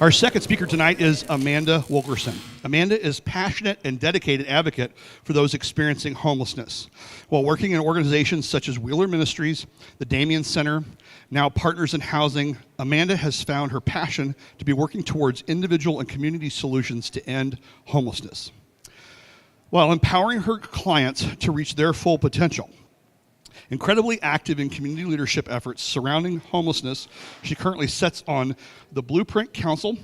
Our second speaker tonight is Amanda Wilkerson. Amanda is passionate and dedicated advocate for those experiencing homelessness. While working in organizations such as Wheeler Ministries, the Damien Center, now Partners in Housing, Amanda has found her passion to be working towards individual and community solutions to end homelessness, while empowering her clients to reach their full potential. Incredibly active in community leadership efforts surrounding homelessness, she currently sits on the Blueprint Council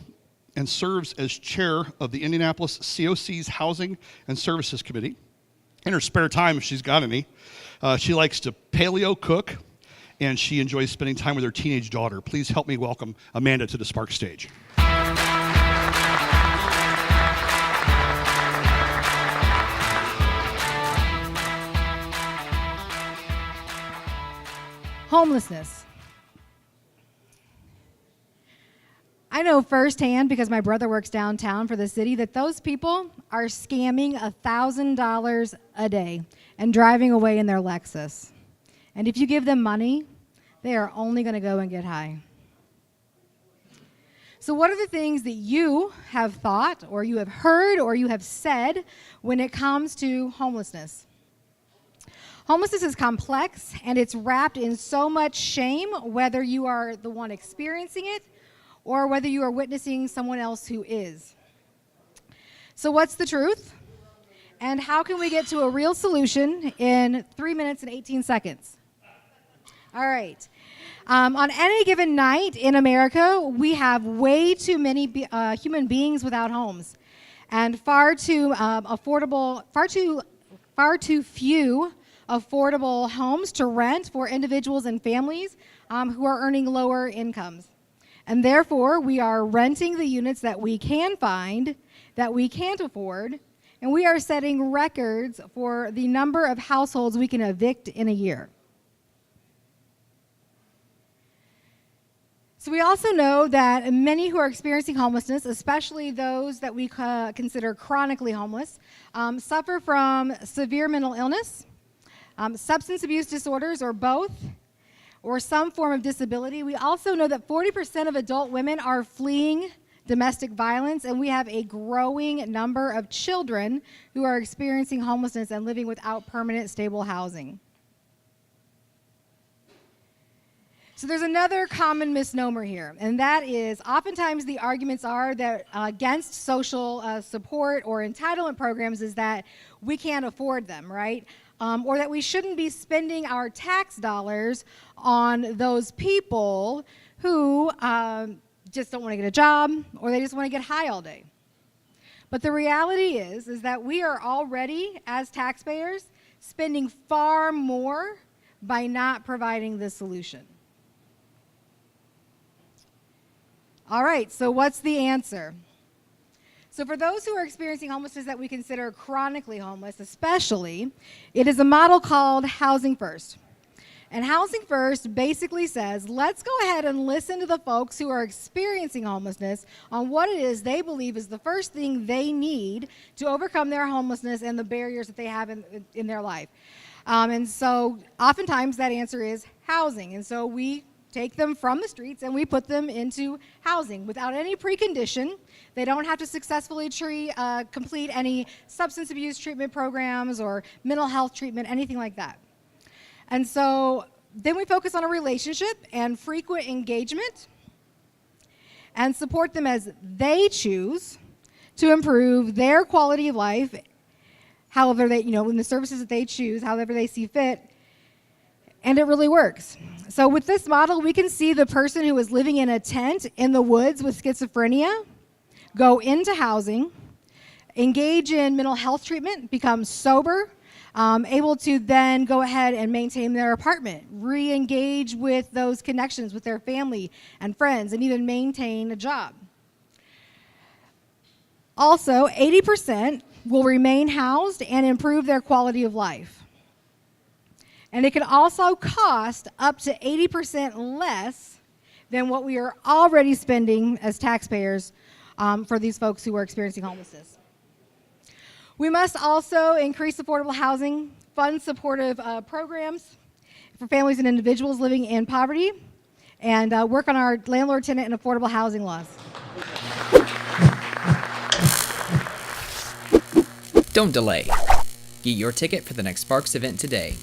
and serves as chair of the Indianapolis COC's Housing and Services Committee. In her spare time, if she's got any, she likes to paleo cook, and she enjoys spending time with her teenage daughter. Please help me welcome Amanda to the Spark stage. Homelessness. I know firsthand, because my brother works downtown for the city, that those people are scamming $1,000 a day and driving away in their Lexus. And if you give them money, they are only going to go and get high. So what are the things that you have thought, or you have heard, or you have said when it comes to homelessness? Homelessness is complex, and it's wrapped in so much shame, whether you are the one experiencing it or whether you are witnessing someone else who is. So what's the truth? And how can we get to a real solution in 3 minutes and 18 seconds? All right. On any given night in America, we have way too many human beings without homes, and far too few affordable homes to rent for individuals and families who are earning lower incomes. And therefore, we are renting the units that we can find, that we can't afford, and we are setting records for the number of households we can evict in a year. So we also know that many who are experiencing homelessness, especially those that we consider chronically homeless, suffer from severe mental illness, substance abuse disorders, or both, or some form of disability. We also know that 40% of adult women are fleeing domestic violence, and we have a growing number of children who are experiencing homelessness and living without permanent, stable housing. So there's another common misnomer here, and that is oftentimes the arguments are that against social support or entitlement programs is that we can't afford them, right? Or that we shouldn't be spending our tax dollars on those people who just don't want to get a job, or they just want to get high all day. But the reality is that we are already, as taxpayers, spending far more by not providing this solution. All right, so what's the answer? So for those who are experiencing homelessness that we consider chronically homeless, especially, it is a model called Housing First. And Housing First basically says, let's go ahead and listen to the folks who are experiencing homelessness on what it is they believe is the first thing they need to overcome their homelessness and the barriers that they have in their life. And so oftentimes that answer is housing. And so we take them from the streets and we put them into housing without any precondition. They don't have to successfully complete any substance abuse treatment programs or mental health treatment, anything like that. And so then we focus on a relationship and frequent engagement and support them as they choose to improve their quality of life, however they, in the services that they choose, however they see fit. And it really works. So with this model, we can see the person who is living in a tent in the woods with schizophrenia go into housing, engage in mental health treatment, become sober, able to then go ahead and maintain their apartment, re-engage with those connections with their family and friends, and even maintain a job. Also, 80% will remain housed and improve their quality of life. And it can also cost up to 80% less than what we are already spending as taxpayers for these folks who are experiencing homelessness. We must also increase affordable housing, fund supportive programs for families and individuals living in poverty, and work on our landlord, tenant, and affordable housing laws. Don't delay. Get your ticket for the next Sparks event today.